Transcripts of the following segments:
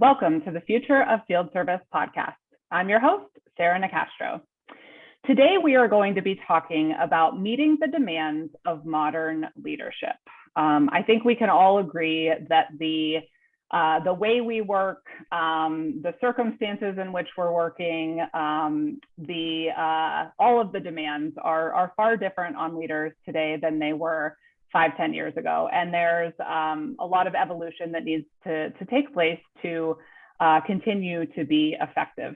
Welcome to the Future of Field Service podcast. I'm your host, Sarah Nicastro. Today, we are going to be talking about meeting the demands of modern leadership. I think we can all agree that the way we work, the circumstances in which we're working, all of the demands are far different on leaders today than they were 5-10 years ago. And there's a lot of evolution that needs to take place to continue to be effective.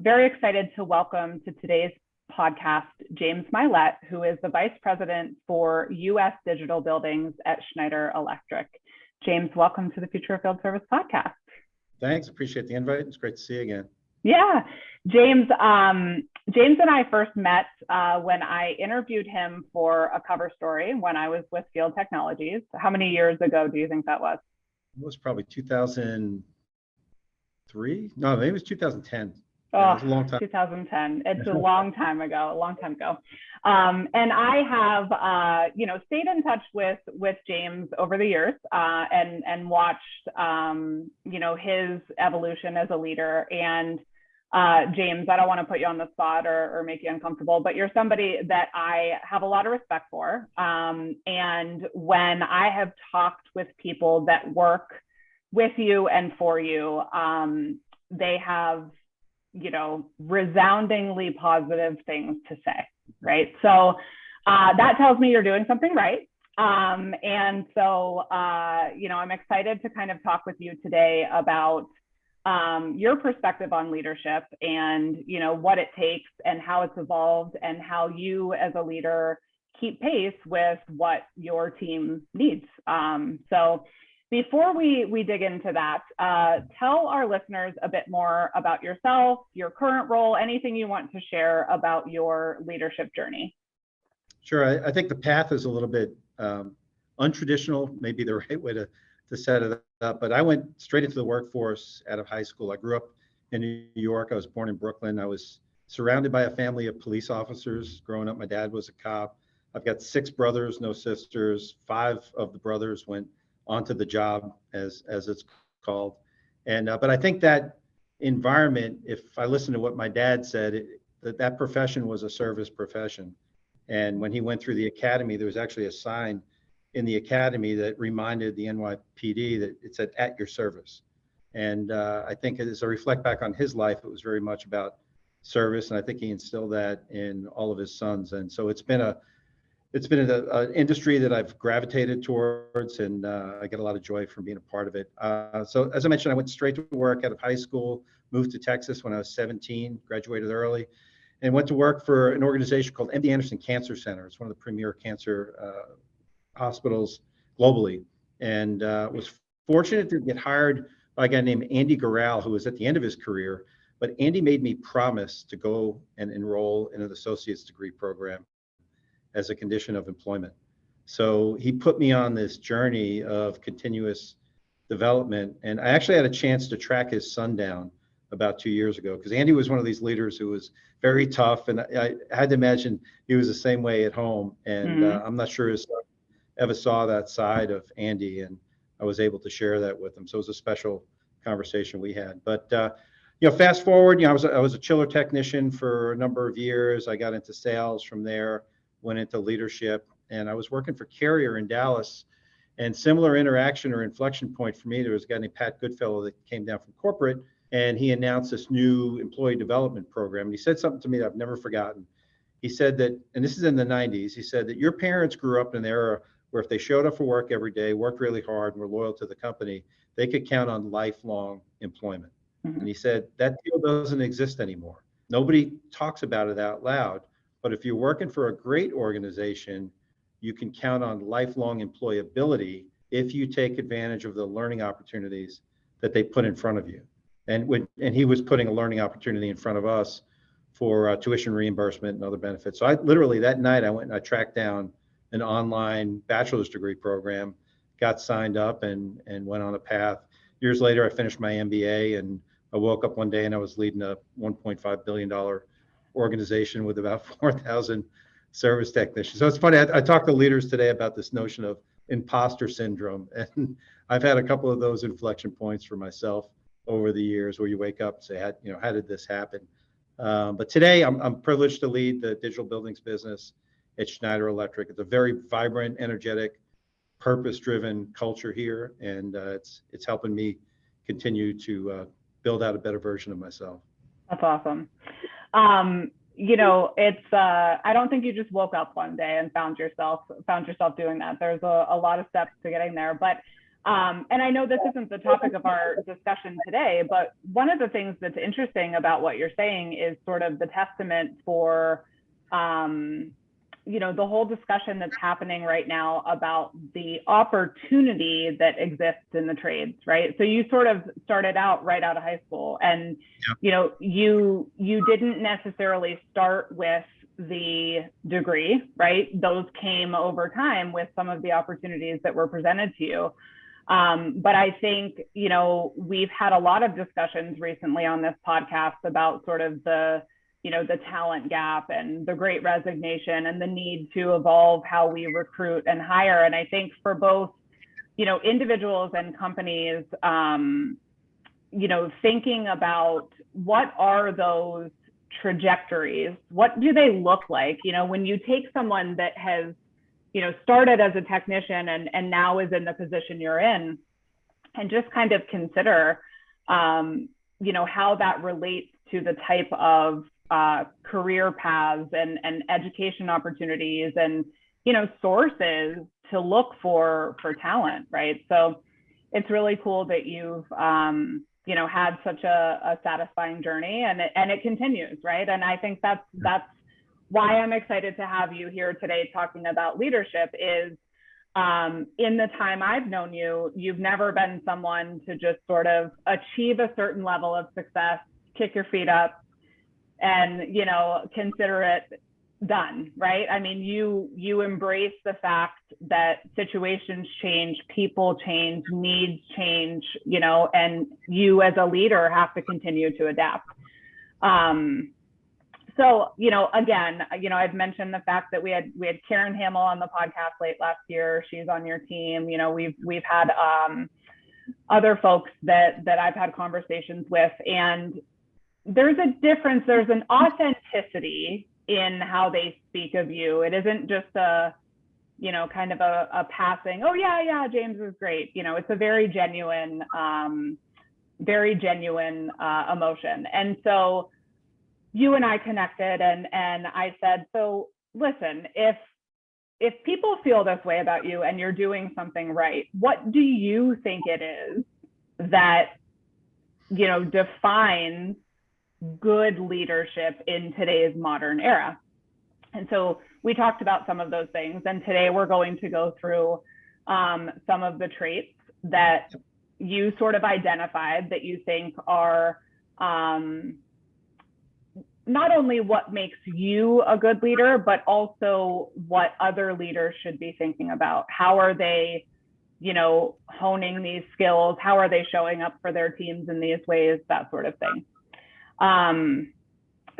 Very excited to welcome to today's podcast, James Mylett, who is the Vice President for U.S. Digital Buildings at Schneider Electric. James, welcome to the Future of Field Service podcast. Thanks, appreciate the invite. It's great to see you again. Yeah, James and I first met when I interviewed him for a cover story when I was with Field Technologies. How many years ago do you think that was? It was probably 2003. No, maybe it was 2010. Oh, it was a long time. 2010. It's a long time ago. And I have, stayed in touch with James over the years and watched, his evolution as a leader. And James, I don't want to put you on the spot or make you uncomfortable, but you're somebody that I have a lot of respect for. And when I have talked with people that work with you and for you, they have, resoundingly positive things to say, right? So that tells me you're doing something right. And so, I'm excited to kind of talk with you today about your perspective on leadership and, what it takes and how it's evolved and how you as a leader keep pace with what your team needs. So before we dig into that, tell our listeners a bit more about yourself, your current role, anything you want to share about your leadership journey. Sure, I think the path is a little bit untraditional, maybe the right way to set it up, but I went straight into the workforce out of high school. I grew up in New York. I was born in Brooklyn. I was surrounded by a family of police officers. Growing up, my dad was a cop. I've got 6 brothers, no sisters. 5 of the brothers went onto the job, as it's called. And but I think that environment, if I listen to what my dad said, that profession was a service profession. And when he went through the academy, there was actually a sign in the academy that reminded the NYPD that it said "at your service." And I think as I reflect back on his life, it was very much about service, and I think he instilled that in all of his sons. And so it's been an industry that I've gravitated towards, and I get a lot of joy from being a part of it. So as I mentioned, I went straight to work out of high school, moved to Texas when I was 17, graduated early, and went to work for an organization called MD Anderson Cancer Center. It's one of the premier cancer hospitals globally, and was fortunate to get hired by a guy named Andy Garral, who was at the end of his career. But Andy made me promise to go and enroll in an associate's degree program as a condition of employment. So he put me on this journey of continuous development. And I actually had a chance to track his son down about 2 years ago, because Andy was one of these leaders who was very tough. And I had to imagine he was the same way at home. And I'm not sure his son ever saw that side of Andy. And I was able to share that with him. So it was a special conversation we had. But fast forward, I was a chiller technician for a number of years. I got into sales from there, went into leadership, and I was working for Carrier in Dallas. And similar interaction or inflection point for me, there was a guy named Pat Goodfellow that came down from corporate, and he announced this new employee development program. And he said something to me that I've never forgotten. He said that, and this is in the 90s, he said that your parents grew up in an era where if they showed up for work every day, worked really hard, and were loyal to the company, they could count on lifelong employment. Mm-hmm. And he said that deal doesn't exist anymore. Nobody talks about it out loud. But if you're working for a great organization, you can count on lifelong employability if you take advantage of the learning opportunities that they put in front of you. And he was putting a learning opportunity in front of us for tuition reimbursement and other benefits. So I literally that night I went and I tracked down an online bachelor's degree program, got signed up and went on a path. Years later, I finished my MBA, and I woke up one day and I was leading a $1.5 billion organization with about 4,000 service technicians. So it's funny, I talked to leaders today about this notion of imposter syndrome, and I've had a couple of those inflection points for myself over the years where you wake up and say, how did this happen? But today I'm privileged to lead the digital buildings business at Schneider Electric. It's a very vibrant, energetic, purpose-driven culture here, and it's helping me continue to build out a better version of myself. That's awesome. It's I don't think you just woke up one day and found yourself doing that. There's a lot of steps to getting there, but and I know this isn't the topic of our discussion today, but one of the things that's interesting about what you're saying is sort of the testament for the whole discussion that's happening right now about the opportunity that exists in the trades, right? So you sort of started out right out of high school, and you didn't necessarily start with the degree, right? Those came over time with some of the opportunities that were presented to you. But I think, we've had a lot of discussions recently on this podcast about sort of the talent gap and the great resignation and the need to evolve how we recruit and hire. And I think for both, individuals and companies, thinking about what are those trajectories, what do they look like? When you take someone that has, started as a technician and now is in the position you're in, and just kind of consider, how that relates to the type of career paths and education opportunities and sources to look for talent, right? So it's really cool that you've had such a satisfying journey, and it continues, right? And I think that's why I'm excited to have you here today talking about leadership. Is in the time I've known you, you've never been someone to just sort of achieve a certain level of success, kick your feet up, and consider it done, right? I mean, you embrace the fact that situations change, people change, needs change, and you as a leader have to continue to adapt. So, again, I've mentioned the fact that we had Karen Hamill on the podcast late last year. She's on your team. We've had other folks that I've had conversations with, and there's a difference. There's an authenticity in how they speak of you. It isn't just a, kind of a passing, oh yeah, James is great. It's a very genuine emotion. And so you and I connected, and I said, so listen, if people feel this way about you and you're doing something right, what do you think it is that, defines good leadership in today's modern era? And so we talked about some of those things, and today we're going to go through some of the traits that you sort of identified that you think are not only what makes you a good leader, but also what other leaders should be thinking about. How are they, honing these skills? How are they showing up for their teams in these ways? That sort of thing.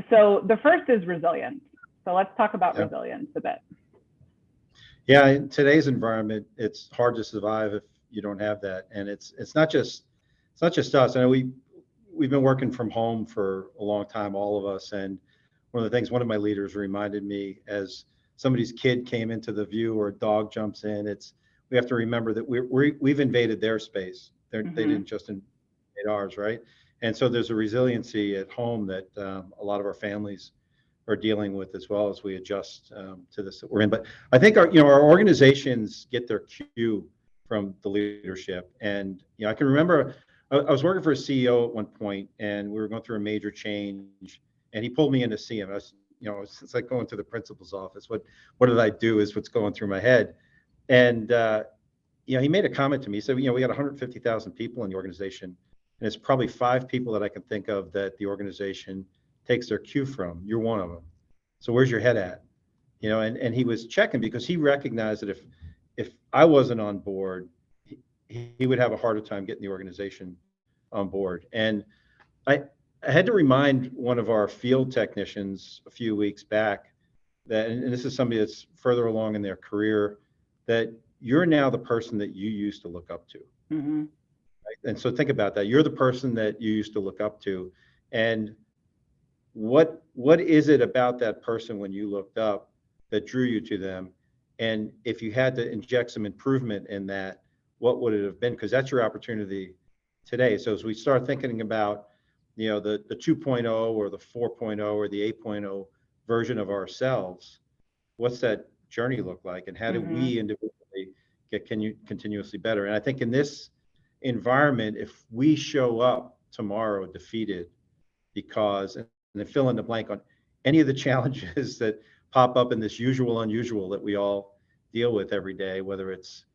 So the first is resilience. So let's talk about resilience a bit. Yeah, in today's environment, it's hard to survive if you don't have that. And it's not just us. I know we've been working from home for a long time, all of us. And one of the things one of my leaders reminded me, as somebody's kid came into the view or a dog jumps in, we have to remember that we've invaded their space. They didn't just invade ours, right? And so there's a resiliency at home that a lot of our families are dealing with as well as we adjust to this that we're in. But I think our organizations get their cue from the leadership. And I can remember I was working for a CEO at one point, and we were going through a major change, and he pulled me in to see him. It's like going to the principal's office. What did I do is what's going through my head. And he made a comment to me. He said, we got 150,000 people in the organization, and it's probably 5 people that I can think of that the organization takes their cue from. You're one of them. So where's your head at? And he was checking because he recognized that if I wasn't on board, he would have a harder time getting the organization on board. And I had to remind one of our field technicians a few weeks back that, and this is somebody that's further along in their career, that you're now the person that you used to look up to. Mm-hmm. Right? and so think about that. You're the person that you used to look up to, and what is it about that person when you looked up that drew you to them? And if you had to inject some improvement in that, what would it have been? Because that's your opportunity today. So as we start thinking about, the 2.0 or the 4.0 or the 8.0 version of ourselves, what's that journey look like, and how do we individually get continuously better? And I think in this environment, if we show up tomorrow defeated because, and then fill in the blank on any of the challenges that pop up in this usual unusual that we all deal with every day, whether it's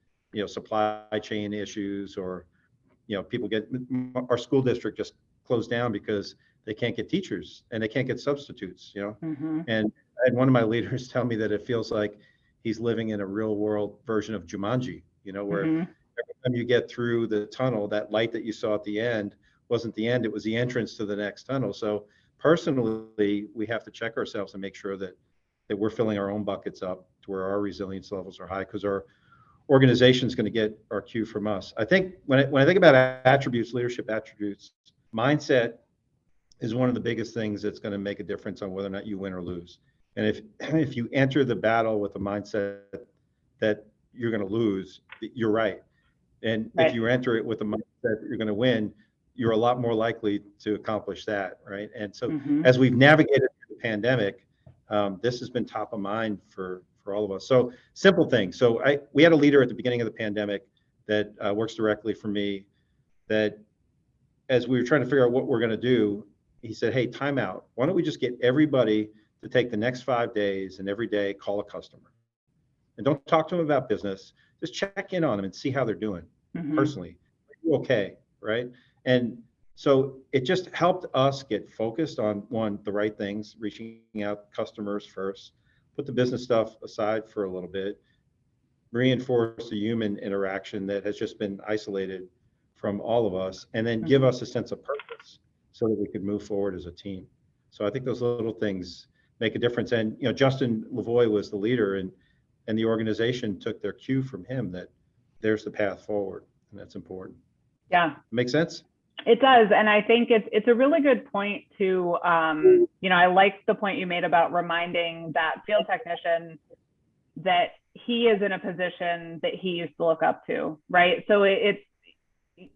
supply chain issues, or people our school district just closed down because they can't get teachers and they can't get substitutes, and I had one of my leaders tell me that it feels like he's living in a real world version of Jumanji, where every time you get through the tunnel, that light that you saw at the end wasn't the end, it was the entrance to the next tunnel. So personally, we have to check ourselves and make sure that we're filling our own buckets up to where our resilience levels are high, because our organization is going to get our cue from us. I think when I think about attributes, leadership attributes, mindset is one of the biggest things that's going to make a difference on whether or not you win or lose. And if you enter the battle with the mindset that you're going to lose, you're right. And if you enter it with the mindset that you're going to win, you're a lot more likely to accomplish that, right? And so as we've navigated through the pandemic, this has been top of mind for all of us. So simple things. So we had a leader at the beginning of the pandemic that works directly for me, that as we were trying to figure out what we're going to do, he said, hey, time out. Why don't we just get everybody to take the next 5 days and every day call a customer, and don't talk to them about business. Just check in on them and see how they're doing personally. Are you okay, right? And so it just helped us get focused on, one, the right things, reaching out customers first, put the business stuff aside for a little bit, reinforce the human interaction that has just been isolated from all of us, and then give us a sense of purpose so that we could move forward as a team. So I think those little things make a difference. And Justin Lavoie was the leader, and the organization took their cue from him that there's the path forward, and that's important. Yeah. Make sense? It does. And I think it's a really good point to, I like the point you made about reminding that field technician that he is in a position that he used to look up to, right? So it's,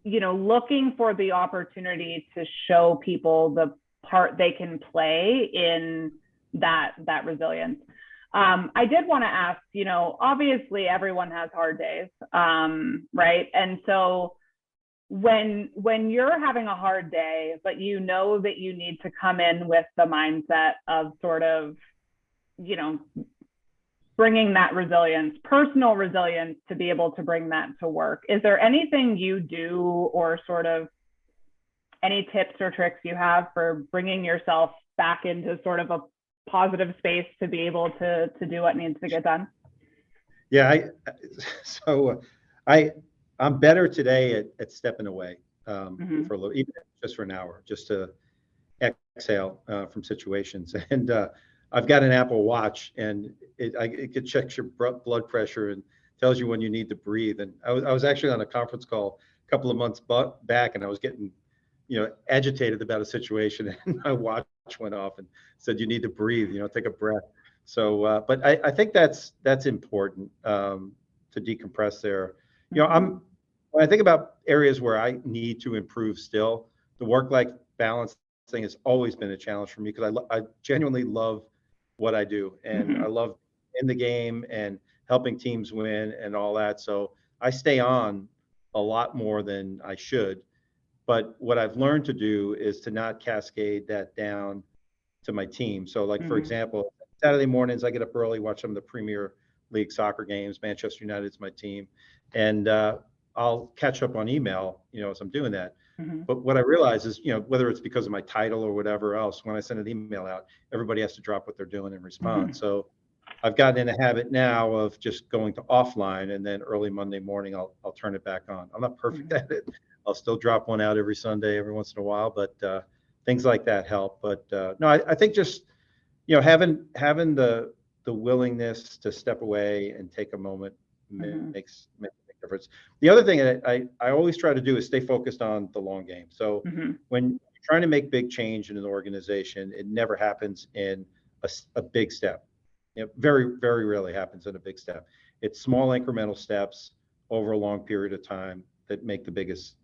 looking for the opportunity to show people the part they can play in that resilience. I did want to ask, obviously everyone has hard days, right? And so when you're having a hard day, but you know that you need to come in with the mindset of sort of, bringing that resilience, personal resilience, to be able to bring that to work, is there anything you do, or sort of any tips or tricks you have for bringing yourself back into sort of a positive space to be able to do what needs to get done? Yeah, I'm better today at stepping away for a little, even just for an hour, just to exhale from situations. And I've got an Apple Watch, and it checks your blood pressure and tells you when you need to breathe. And I was actually on a conference call a couple of months back, and I was getting agitated about a situation, and my watch went off and said, you need to breathe, take a breath. So, but I think that's important to decompress there. When I think about areas where I need to improve still, the work-life balance thing has always been a challenge for me, because I genuinely love what I do, and I love in the game and helping teams win and all that. So I stay on a lot more than I should. But what I've learned to do is to not cascade that down to my team. So like, for example, Saturday mornings, I get up early, watch some of the Premier League soccer games. Manchester United's my team. And I'll catch up on email, as I'm doing that. But what I realize is, whether it's because of my title or whatever else, when I send an email out, everybody has to drop what they're doing and respond. So I've gotten in a habit now of just going to offline, and then early Monday morning, I'll turn it back on. I'm not perfect at it. I'll still drop one out every Sunday, every once in a while, but things like that help. But no, I think just, having the willingness to step away and take a moment makes a difference. The other thing that I always try to do is stay focused on the long game. So when you're trying to make big change in an organization, it never happens in a big step. Very, very rarely happens in a big step. It's small incremental steps over a long period of time that make the biggest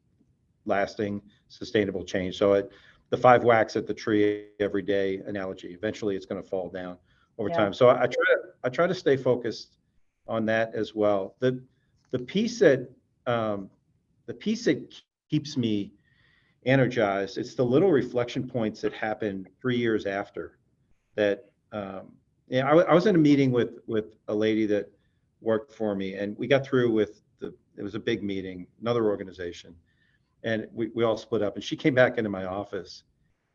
lasting, sustainable change. So the 5 whacks at the tree every day analogy, eventually it's going to fall down over time. So I try to stay focused on that as well. The piece that keeps me energized, it's the little reflection points that happen 3 years after that. I was in a meeting with a lady that worked for me, and we got through with it was a big meeting, another organization, and we all split up, and she came back into my office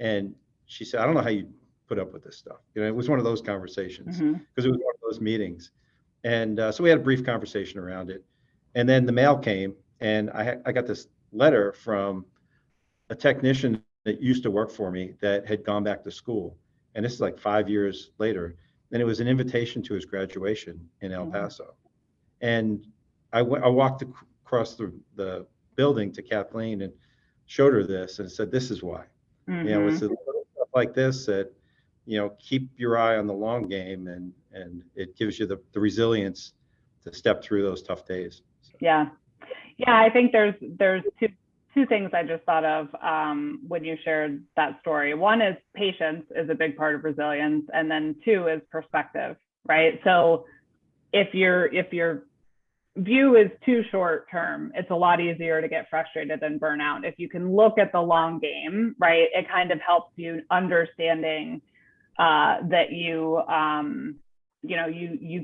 and she said, I don't know how you put up with this stuff. It was one of those conversations because it was one of those meetings. And so we had a brief conversation around it. And then the mail came, and I got this letter from a technician that used to work for me that had gone back to school. And this is like 5 years later. And it was an invitation to his graduation in El Paso. And I walked across the building to Kathleen and showed her this and said, this is why. It's a little stuff like this that, keep your eye on the long game, and it gives you the resilience to step through those tough days. So. Yeah. I think there's two things I just thought of when you shared that story. One is patience is a big part of resilience, and then 2 is perspective, right? So if your view is too short term, it's a lot easier to get frustrated and burn out. If you can look at the long game, right, it kind of helps you understanding that you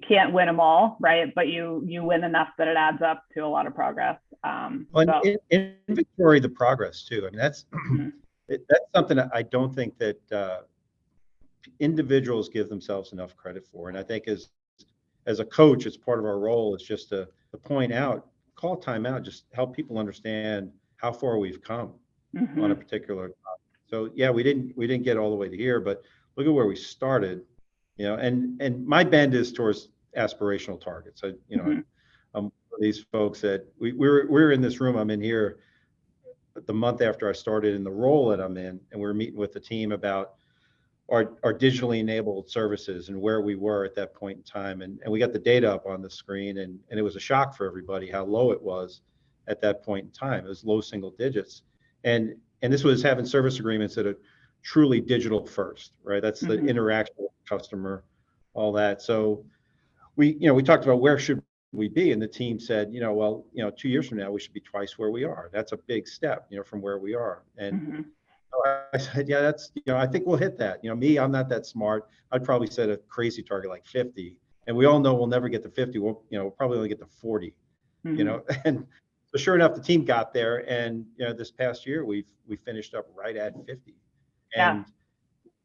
can't win them all, right? But you win enough that it adds up to a lot of progress. Inventory the progress too. I mean, that's that's something that I don't think that individuals give themselves enough credit for. And I think as a coach, it's part of our role is just to point out, call time out, just help people understand how far we've come on a particular topic. So yeah, we didn't get all the way to here, but look at where we started, and my bend is towards aspirational targets. I'm one of these folks that we're in this room. I'm in here the month after I started in the role that I'm in, and we're meeting with the team about our digitally enabled services and where we were at that point in time. And we got the data up on the screen, and it was a shock for everybody how low it was at that point in time. It was low single digits. And this was having service agreements that are truly digital first, right? That's the interaction with the customer, all that. So we talked about where should we be, and the team said, 2 years from now, we should be twice where we are. That's a big step, from where we are. And I said, yeah, that's, I think we'll hit that. I'm not that smart. I'd probably set a crazy target like 50. And we all know we'll never get to 50. We'll probably only get to 40, and so sure enough, the team got there. And, this past year, we finished up right at 50. And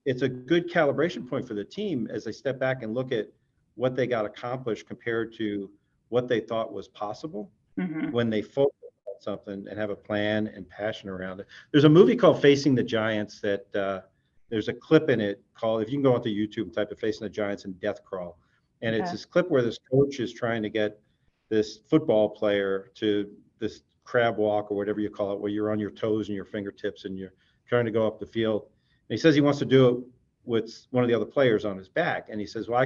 it's a good calibration point for the team as they step back and look at what they got accomplished compared to what they thought was possible when they focus on something and have a plan and passion around it. There's a movie called Facing the Giants that there's a clip in it called, if you can go onto YouTube and type of Facing the Giants and Death Crawl. And it's this clip where this coach is trying to get this football player to this crab walk or whatever you call it, where you're on your toes and your fingertips and you're trying to go up the field. And he says he wants to do it with one of the other players on his back. And he says, well, I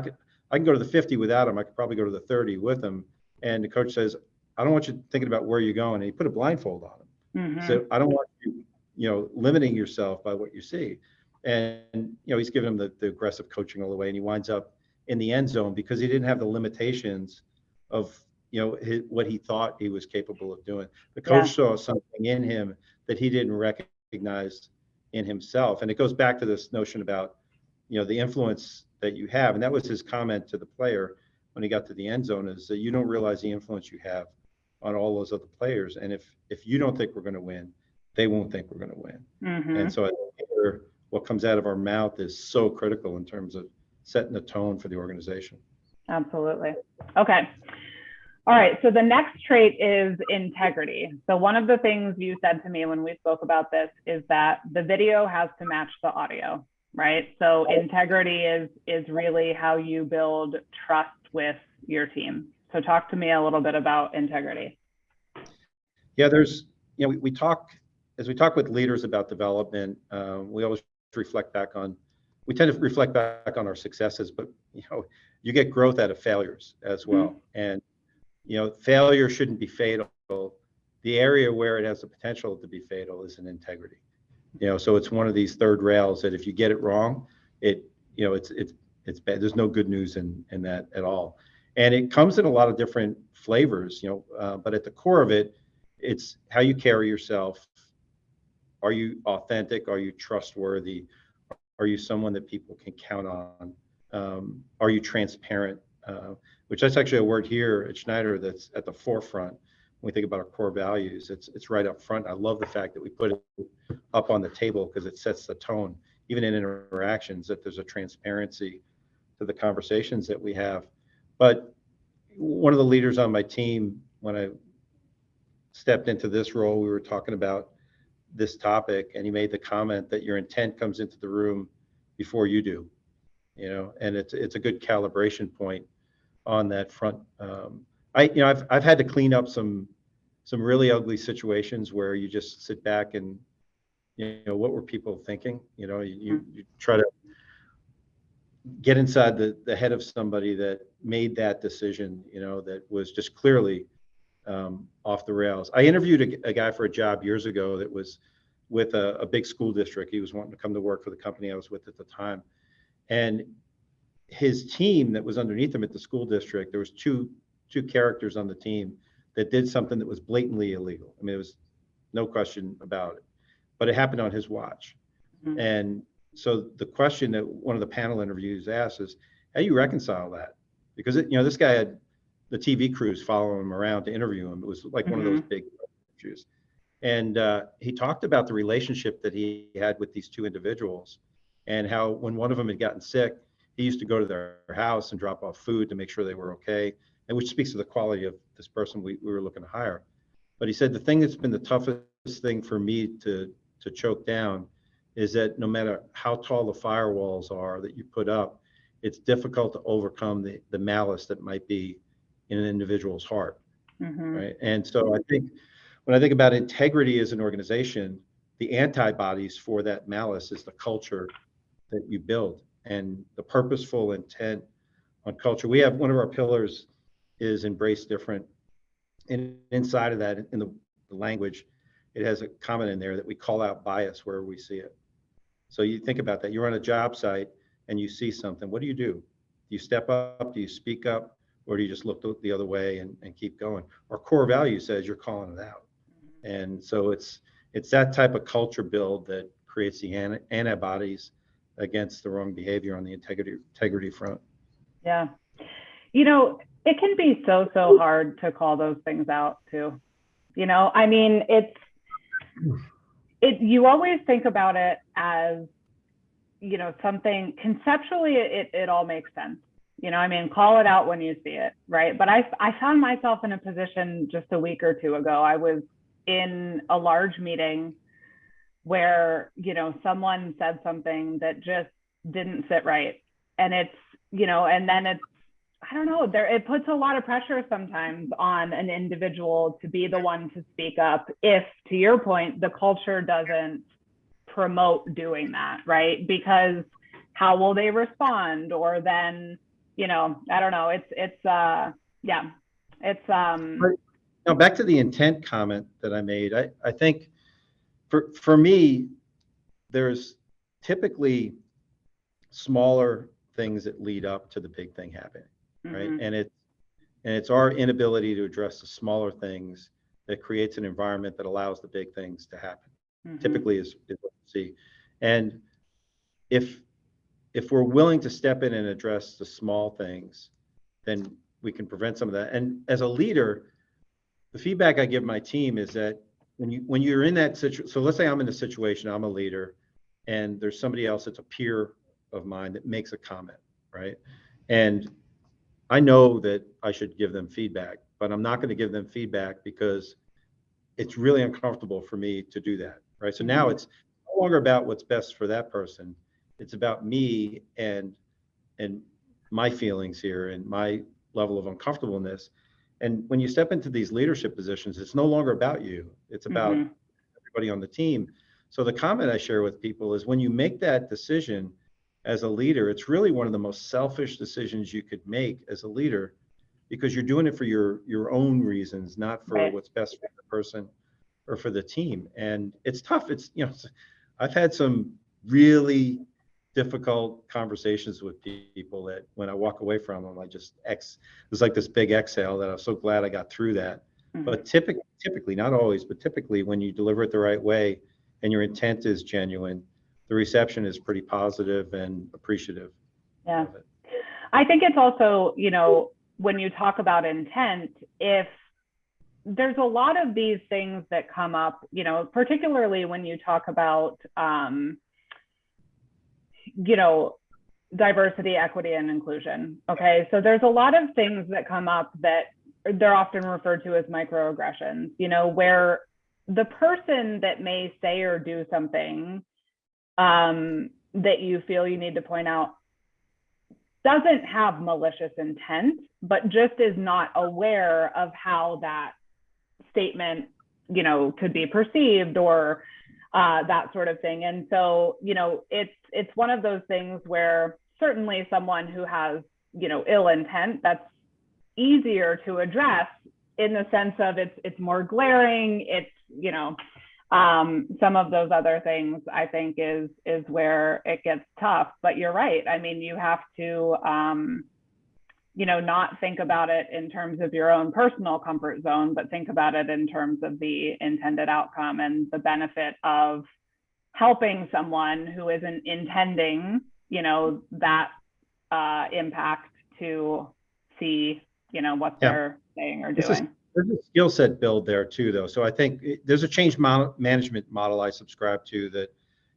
can go to the 50 without him. I could probably go to the 30 with him. And the coach says, I don't want you thinking about where you're going. And he put a blindfold on him. So I don't want you, limiting yourself by what you see. And, he's giving him the aggressive coaching all the way. And he winds up in the end zone because he didn't have the limitations of, what he thought he was capable of doing. The coach saw something in him that he didn't recognize in himself. And it goes back to this notion about, the influence that you have. And that was his comment to the player when he got to the end zone, is that you don't realize the influence you have on all those other players. And if you don't think we're going to win, they won't think we're going to win. And so I think what comes out of our mouth is so critical in terms of setting the tone for the organization. Absolutely. Okay. All right. So the next trait is integrity. So one of the things you said to me when we spoke about this is that the video has to match the audio, right? So integrity is really how you build trust with your team. So talk to me a little bit about integrity. Yeah, there's, we talk, as we talk with leaders about development, we always reflect back on, we tend to reflect back on our successes, but, you get growth out of failures as well. And, failure shouldn't be fatal. The area where it has the potential to be fatal is in integrity. So it's one of these third rails that if you get it wrong, it's bad. There's no good news in that at all. And it comes in a lot of different flavors, but at the core of it, it's how you carry yourself. Are you authentic? Are you trustworthy? Are you someone that people can count on? Are you transparent? Which that's actually a word here at Schneider that's at the forefront when we think about our core values. It's right up front. I love the fact that we put it up on the table because it sets the tone, even in interactions, that there's a transparency to the conversations that we have. But one of the leaders on my team, when I stepped into this role, we were talking about this topic, and he made the comment that your intent comes into the room before you do, and it's a good calibration point on that front. I've had to clean up some really ugly situations where you just sit back and, what were people thinking? You try to get inside the head of somebody that made that decision, that was just clearly off the rails. I interviewed a guy for a job years ago that was with a big school district. He was wanting to come to work for the company I was with at the time. And his team that was underneath him at the school district, there was two characters on the team that did something that was blatantly illegal. I mean, it was no question about it, but it happened on his watch. And so the question that one of the panel interviews asked is, how do you reconcile that? Because this guy had the TV crews following him around to interview him. It was like one of those big interviews. And he talked about the relationship that he had with these two individuals, and how when one of them had gotten sick, he used to go to their house and drop off food to make sure they were okay, and which speaks to the quality of this person we were looking to hire. But he said the thing that's been the toughest thing for me to choke down is that no matter how tall the firewalls are that you put up, it's difficult to overcome the malice that might be in an individual's heart, right? And so I think when I think about integrity as an organization, the antibodies for that malice is the culture that you build and the purposeful intent on culture. We have one of our pillars is embrace different, and inside of that, in the language, it has a comment in there that we call out bias where we see it. So you think about that. You're on a job site and you see something. What do? Do you step up? Do you speak up? Or do you just look the other way and keep going? Our core value says you're calling it out. And so it's that type of culture build that creates the antibodies against the wrong behavior on the integrity front. Yeah. It can be so hard to call those things out too. I mean, you always think about it as, something conceptually, it all makes sense. I mean, call it out when you see it, right? But I found myself in a position just a week or two ago. I was in a large meeting where, someone said something that just didn't sit right. And it's, and then it's, I don't know, it puts a lot of pressure sometimes on an individual to be the one to speak up if, to your point, the culture doesn't promote doing that, right? Because how will they respond? Or then, I don't know, Now back to the intent comment that I made, I think for me, there's typically smaller things that lead up to the big thing happening, right? And it's our inability to address the smaller things that creates an environment that allows the big things to happen. Typically is what we see. And if we're willing to step in and address the small things, then we can prevent some of that. And as a leader, the feedback I give my team is that when you're in that situation, so let's say I'm in a situation, I'm a leader, and there's somebody else that's a peer of mine that makes a comment, right? And I know that I should give them feedback, but I'm not going to give them feedback because it's really uncomfortable for me to do that, right? So now it's no longer about what's best for that person. It's about me and my feelings here and my level of uncomfortableness. And when you step into these leadership positions, it's no longer about you. It's about everybody on the team. So the comment I share with people is when you make that decision as a leader, it's really one of the most selfish decisions you could make as a leader, because you're doing it for your own reasons, not for Right. what's best for the person or for the team. And it's tough. It's, I've had some really difficult conversations with people that when I walk away from them, there's like this big exhale that I'm so glad I got through that. But typically, not always, but typically when you deliver it the right way and your intent is genuine, the reception is pretty positive and appreciative. Yeah. I think it's also, when you talk about intent, if there's a lot of these things that come up, particularly when you talk about, diversity, equity, and inclusion. Okay. So there's a lot of things that come up that they're often referred to as microaggressions, where the person that may say or do something that you feel you need to point out doesn't have malicious intent, but just is not aware of how that statement, could be perceived or that sort of thing. And so, it's one of those things where certainly someone who has, ill intent, that's easier to address in the sense of it's more glaring. It's, some of those other things I think is where it gets tough. But you're right. I mean, you have to, not think about it in terms of your own personal comfort zone, but think about it in terms of the intended outcome and the benefit of helping someone who isn't intending, that impact to see, what they're saying or doing. There's a skill set build there too, though. So I think there's a change management model I subscribe to that,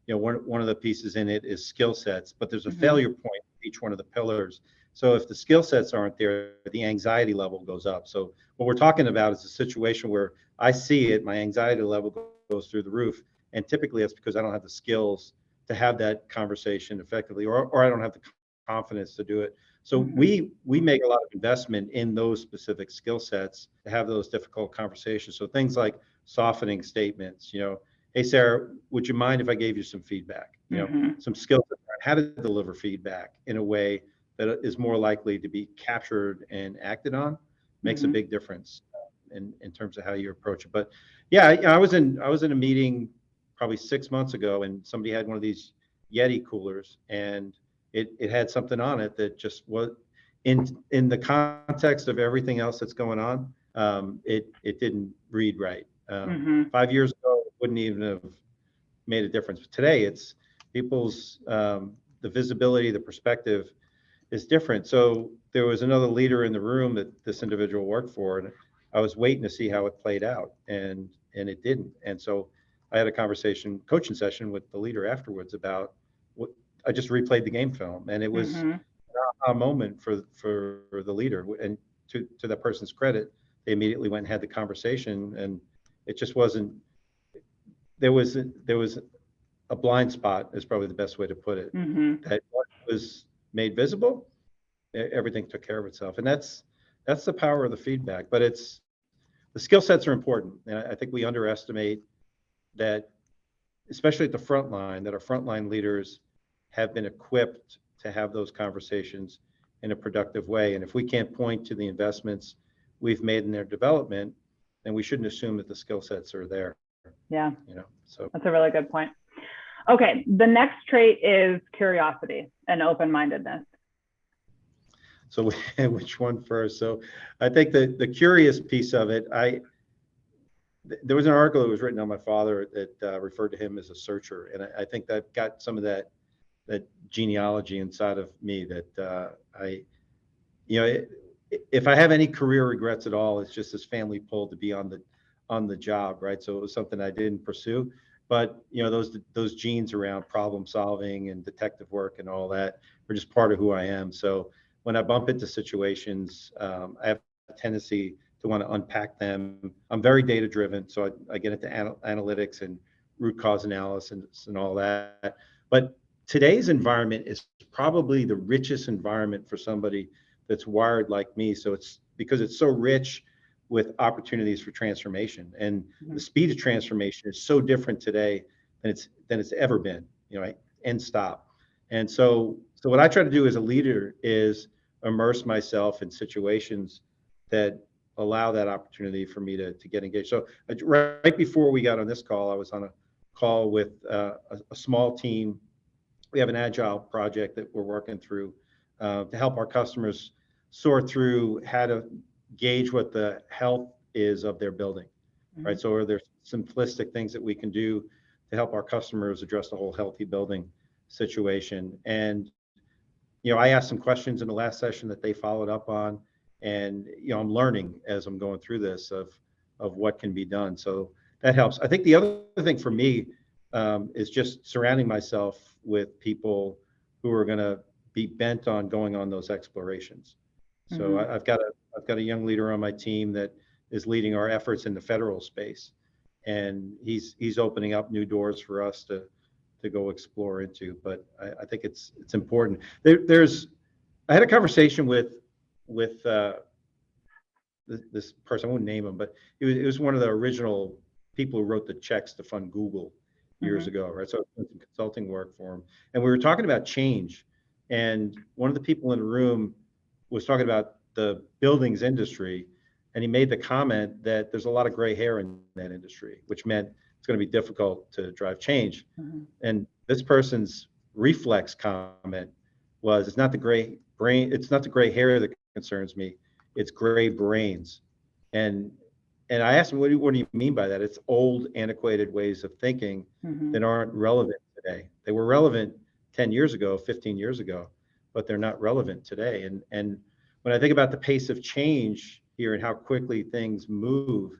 one of the pieces in it is skill sets, but there's a failure point for each one of the pillars. So if the skill sets aren't there, the anxiety level goes up. So what we're talking about is a situation where I see it, my anxiety level goes through the roof. And typically that's because I don't have the skills to have that conversation effectively, or I don't have the confidence to do it. So we make a lot of investment in those specific skill sets to have those difficult conversations. So things like softening statements, hey, Sarah, would you mind if I gave you some feedback? Some skills on how to deliver feedback in a way that is more likely to be captured and acted on makes a big difference in terms of how you approach it. But yeah, I was in a meeting probably 6 months ago, and somebody had one of these Yeti coolers, and it had something on it that just was in the context of everything else that's going on. It didn't read right. 5 years ago, it wouldn't even have made a difference. But today, it's people's the visibility, the perspective is different. So there was another leader in the room that this individual worked for, and I was waiting to see how it played out, and it didn't. And so I had a coaching session with the leader afterwards about what I just replayed the game film, and it was an aha moment for the leader. And to that person's credit, they immediately went and had the conversation, and it just wasn't. There was a blind spot is probably the best way to put it. That was made visible, everything took care of itself. And that's the power of the feedback. But the skill sets are important. And I think we underestimate that, especially at the front line, that our frontline leaders have been equipped to have those conversations in a productive way. And if we can't point to the investments we've made in their development, then we shouldn't assume that the skill sets are there. Yeah. So that's a really good point. Okay, the next trait is curiosity and open-mindedness. So which one first? So I think the curious piece of it, there was an article that was written on my father that referred to him as a searcher. And I think that got some of that genealogy inside of me that if I have any career regrets at all, it's just this family pull to be on the job, right? So it was something I didn't pursue. But those genes around problem solving and detective work and all that are just part of who I am. So when I bump into situations, I have a tendency to want to unpack them. I'm very data driven, so I get into analytics and root cause analysis and all that. But today's environment is probably the richest environment for somebody that's wired like me. So it's because it's so rich. with opportunities for transformation. And the speed of transformation is so different today than it's ever been, end stop. And so what I try to do as a leader is immerse myself in situations that allow that opportunity for me to get engaged. So right before we got on this call, I was on a call with a small team. We have an agile project that we're working through to help our customers sort through how to gauge what the health is of their building, right? So are there simplistic things that we can do to help our customers address the whole healthy building situation? And, I asked some questions in the last session that they followed up on, and, I'm learning as I'm going through this of what can be done. So that helps. I think the other thing for me is just surrounding myself with people who are going to be bent on going on those explorations. So I've got a young leader on my team that is leading our efforts in the federal space, and he's opening up new doors for us to go explore into. But I think it's important. I had a conversation with this person. I won't name him, but it was one of the original people who wrote the checks to fund Google years ago, right? So I did some consulting work for him, and we were talking about change. And one of the people in the room was talking about the buildings industry, and he made the comment that there's a lot of gray hair in that industry, which meant it's going to be difficult to drive change. And this person's reflex comment was, it's not the gray hair that concerns me, it's gray brains. And I asked him, what do you mean by that? It's old, antiquated ways of thinking that aren't relevant today. They were relevant 10 years ago, 15 years ago, but they're not relevant today. And when I think about the pace of change here and how quickly things move,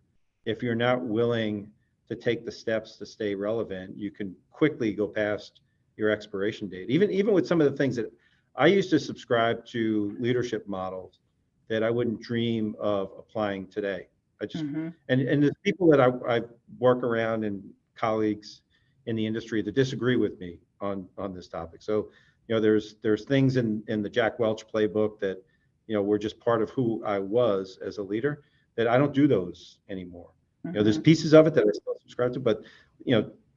if you're not willing to take the steps to stay relevant, you can quickly go past your expiration date. Even with some of the things that I used to subscribe to, leadership models that I wouldn't dream of applying today. I just and there's people that I work around and colleagues in the industry that disagree with me on this topic. So there's things in the Jack Welch playbook that were just part of who I was as a leader, that I don't do those anymore. There's pieces of it that I still subscribe to, but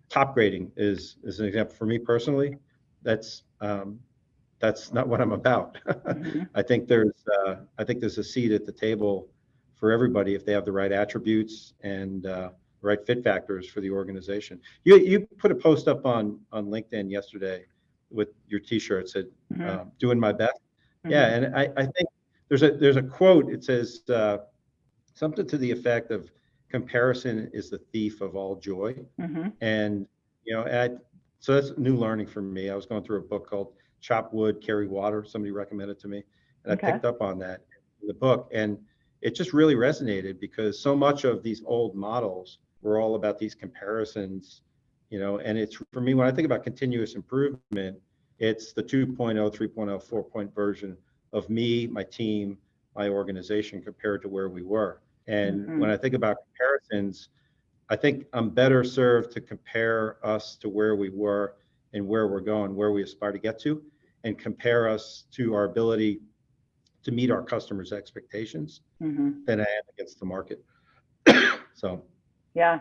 top grading is an example for me personally. That's not what I'm about. I think there's a seat at the table for everybody if they have the right attributes and the right fit factors for the organization. You put a post up on LinkedIn yesterday with your T-shirt, said "Doing my best." Yeah, and I think there's a quote. It says something to the effect of, "Comparison is the thief of all joy." And so that's new learning for me. I was going through a book called Chop Wood, Carry Water. Somebody recommended it to me, and I picked up on that in the book, and it just really resonated because so much of these old models were all about these comparisons, and it's, for me, when I think about continuous improvement, it's the 2.0, 3.0, 4-point version of me, my team, my organization compared to where we were. And when I think about comparisons, I think I'm better served to compare us to where we were and where we're going, where we aspire to get to, and compare us to our ability to meet our customers' expectations than I am against the market. So. Yeah.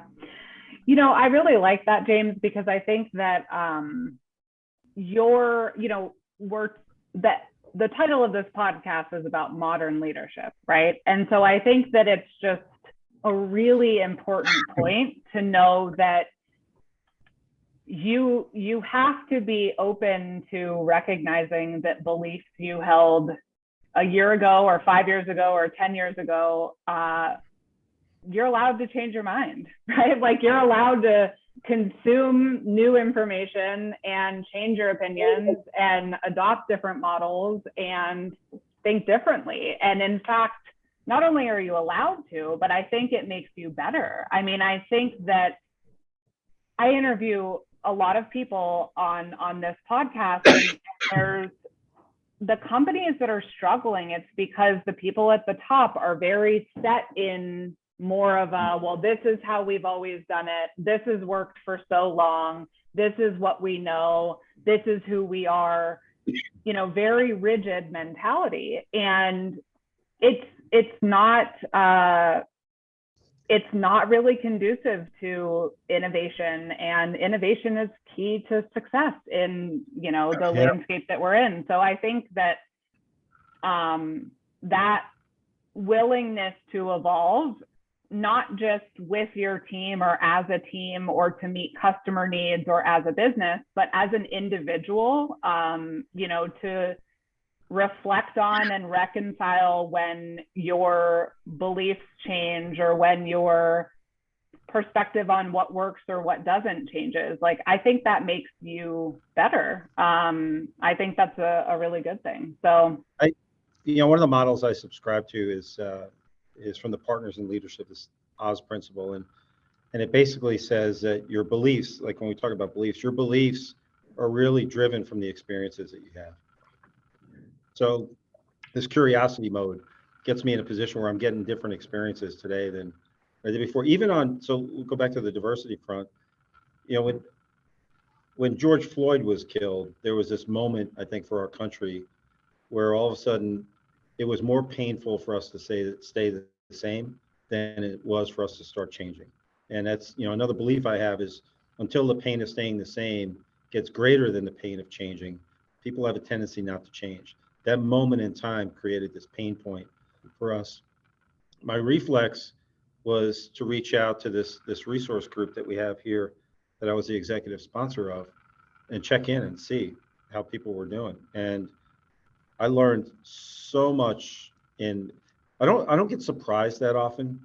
I really like that, James, because I think that the title of this podcast is about modern leadership, right? And so I think that it's just a really important point to know that you have to be open to recognizing that beliefs you held a year ago or 5 years ago or 10 years ago, you're allowed to change your mind, right? Like, you're allowed to consume new information and change your opinions and adopt different models and think differently. And in fact, not only are you allowed to, but I think it makes you better. I mean, I think that I interview a lot of people on this podcast, and there's the companies that are struggling. It's because the people at the top are very set in more of a, well, this is how we've always done it. This has worked for so long. This is what we know. This is who we are, very rigid mentality. And it's not it's not really conducive to innovation, and innovation is key to success in, you know, the landscape that we're in. So I think that that willingness to evolve, not just with your team or as a team or to meet customer needs or as a business, but as an individual, you know, to reflect on and reconcile when your beliefs change or when your perspective on what works or what doesn't changes. Like, I think that makes you better. I think that's a really good thing. So you know, one of the models I subscribe to is from the Partners in Leadership, this Oz principle, and it basically says that your beliefs, like when we talk about beliefs, your beliefs are really driven from the experiences that you have. So this curiosity mode gets me in a position where I'm getting different experiences today than I did before. Even on, so we'll go back to the diversity front. You know, when George Floyd was killed, there was this moment, I think, for our country where all of a sudden it was more painful for us to stay the same than it was for us to start changing. And that's, you know, another belief I have is until the pain of staying the same gets greater than the pain of changing, people have a tendency not to change. That moment in time created this pain point for us. My reflex was to reach out to this resource group that we have here that I was the executive sponsor of and check in and see how people were doing. And I learned so much I don't get surprised that often.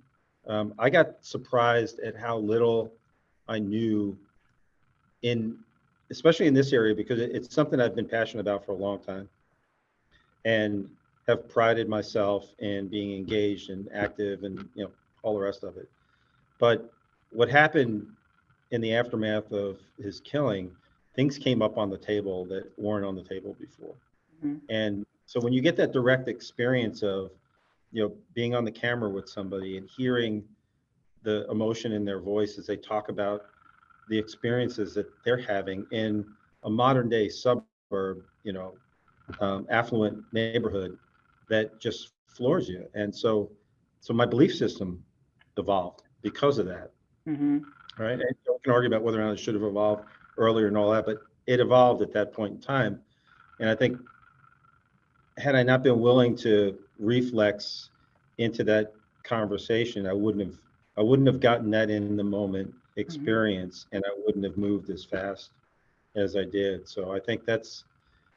I got surprised at how little I knew especially in this area, because it's something I've been passionate about for a long time and have prided myself in being engaged and active and, you know, all the rest of it. But what happened in the aftermath of his killing, things came up on the table that weren't on the table before. Mm-hmm. And so when you get that direct experience of, you know, being on the camera with somebody and hearing the emotion in their voice as they talk about the experiences that they're having in a modern day suburb, you know, affluent neighborhood, that just floors you. And so my belief system evolved because of that. Mm-hmm. Right. And you can argue about whether or not it should have evolved earlier and all that, but it evolved at that point in time. And I think had I not been willing to reflex into that conversation, I wouldn't have gotten that in the moment experience, mm-hmm. and I wouldn't have moved as fast as I did. So I think that's,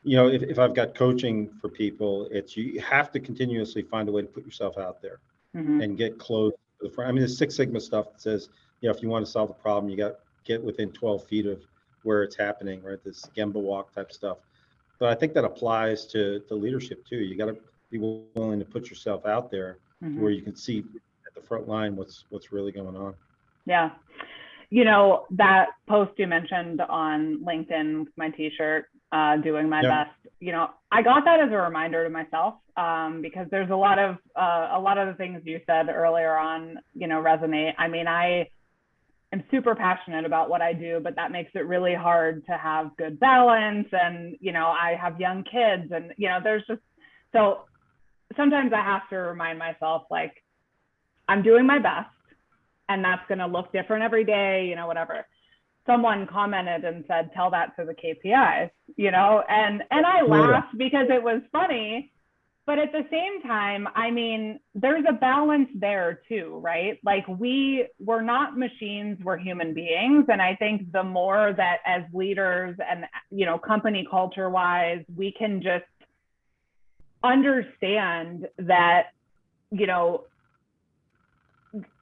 you know, if I've got coaching for people, it's you have to continuously find a way to put yourself out there, mm-hmm. and get close to the front. I mean, there's Six Sigma stuff that says, you know, if you want to solve a problem, you got to get within 12 feet of where it's happening, right? This Gemba walk type stuff. But I think that applies to leadership too. You got to be willing to put yourself out there, mm-hmm. where you can see at the front line what's really going on. Yeah. You know, that post you mentioned on LinkedIn with my t-shirt, doing my best, you know, I got that as a reminder to myself, because there's a lot of the things you said earlier on, you know, resonate. I mean, I am super passionate about what I do, but that makes it really hard to have good balance. And, you know, I have young kids and, you know, there's just, so sometimes I have to remind myself, like, I'm doing my best and that's going to look different every day, you know, whatever. Someone commented and said, tell that to the KPIs, you know, and I laughed because it was funny. But at the same time, I mean, there's a balance there too, right? Like we're not machines, we're human beings. And I think the more that as leaders and, you know, company culture wise, we can just understand that, you know,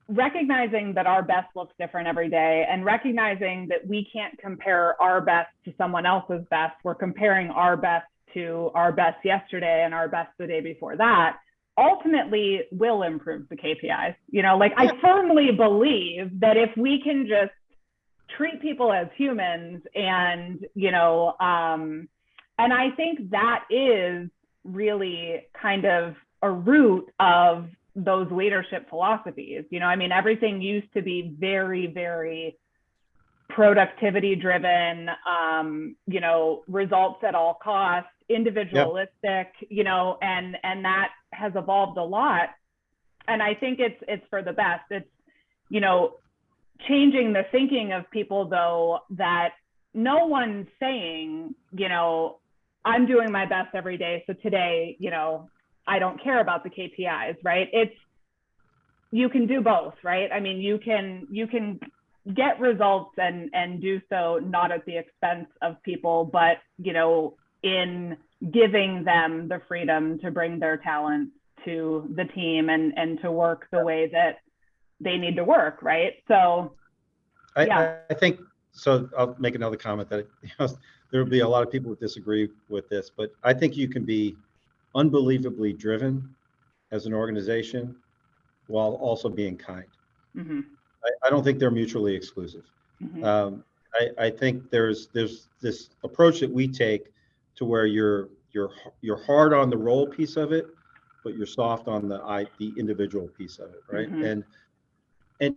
recognizing that our best looks different every day and recognizing that we can't compare our best to someone else's best. We're comparing our best to our best yesterday and our best the day before that, ultimately will improve the KPIs. You know, like I firmly believe that if we can just treat people as humans and, you know, and I think that is really kind of a root of those leadership philosophies. You know, I mean, everything used to be very, very productivity driven, you know, results at all costs, individualistic, you know, and that has evolved a lot. And I think it's for the best. you know, changing the thinking of people though, that no one's saying, I'm doing my best every day. So today, I don't care about the KPIs, right? You can do both, right? I mean, you can get results and do so not at the expense of people, but, in giving them the freedom to bring their talents to the team and to work the way that they need to work, right? So yeah. I think so. I'll make another comment that there will be a lot of people who disagree with this, but I think you can be unbelievably driven as an organization while also being kind. Mm-hmm. I don't think they're mutually exclusive. Mm-hmm. I think there's this approach that we take to where you're hard on the role piece of it, but you're soft on the individual piece of it, right? Mm-hmm. And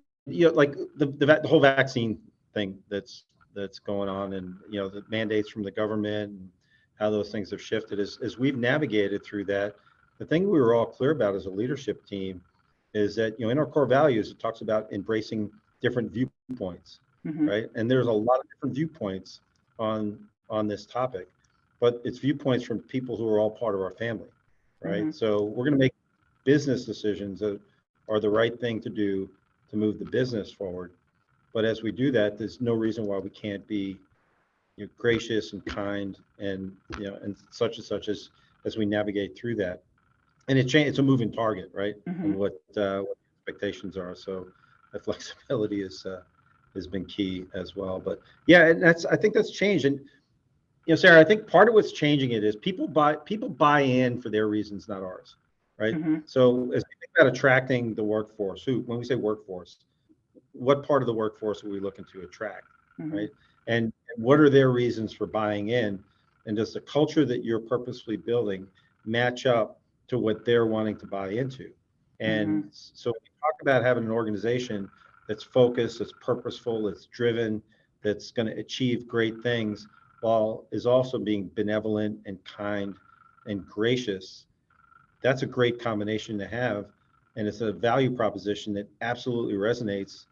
like the whole vaccine thing that's going on, and the mandates from the government and how those things have shifted as we've navigated through that. The thing we were all clear about as a leadership team is that in our core values it talks about embracing different viewpoints, Mm-hmm. right? And there's a lot of different viewpoints on this topic, but it's viewpoints from people who are all part of our family, right? Mm-hmm. So we're going to make business decisions that are the right thing to do to move the business forward. But as we do that, there's no reason why we can't be gracious and kind and and such as we navigate through that. And it's a moving target, right? Mm-hmm. And what expectations are. So the flexibility has been key as well. But yeah, and I think that's changed. And Sarah, I think part of what's changing it is people buy in for their reasons, not ours, right? Mm-hmm. So as we think about attracting the workforce, when we say workforce, what part of the workforce are we looking to attract, Mm-hmm. right? And what are their reasons for buying in? And does the culture that you're purposefully building match up to what they're wanting to buy into? And Mm-hmm. so when we talk about having an organization that's focused, that's purposeful, that's driven, that's going to achieve great things, while is also being benevolent and kind and gracious, that's a great combination to have. And it's a value proposition that absolutely resonates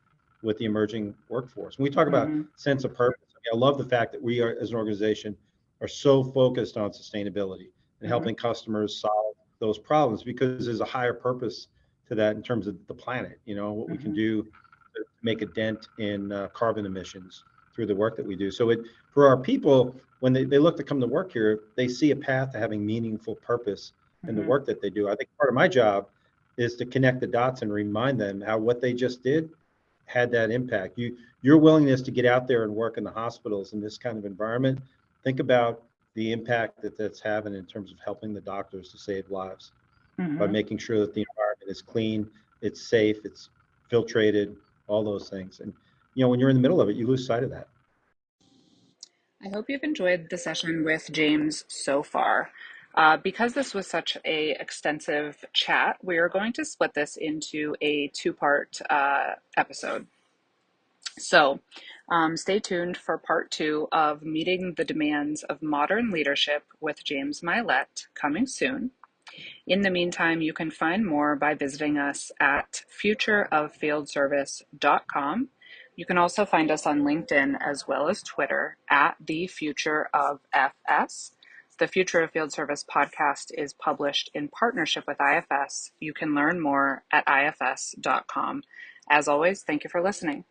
with the emerging workforce. When we talk about Mm-hmm. sense of purpose, I love the fact that we are, as an organization, are so focused on sustainability and helping customers solve those problems, because there's a higher purpose to that in terms of the planet, what we can do to make a dent in carbon emissions through the work that we do. So for our people, when they look to come to work here, they see a path to having meaningful purpose in the work that they do. I think part of my job is to connect the dots and remind them how what they just did had that impact. Your willingness to get out there and work in the hospitals in this kind of environment, think about the impact that's having in terms of helping the doctors to save lives by making sure that the environment is clean, it's safe, it's filtrated, all those things. And when you're in the middle of it, you lose sight of that. I hope you've enjoyed the session with James so far. Because this was such a extensive chat, we are going to split this into a two-part episode. So stay tuned for part 2 of Meeting the Demands of Modern Leadership with James Mylett, coming soon. In the meantime, you can find more by visiting us at futureoffieldservice.com. You can also find us on LinkedIn as well as Twitter at The Future of FS. The Future of Field Service podcast is published in partnership with IFS. You can learn more at ifs.com. As always, thank you for listening.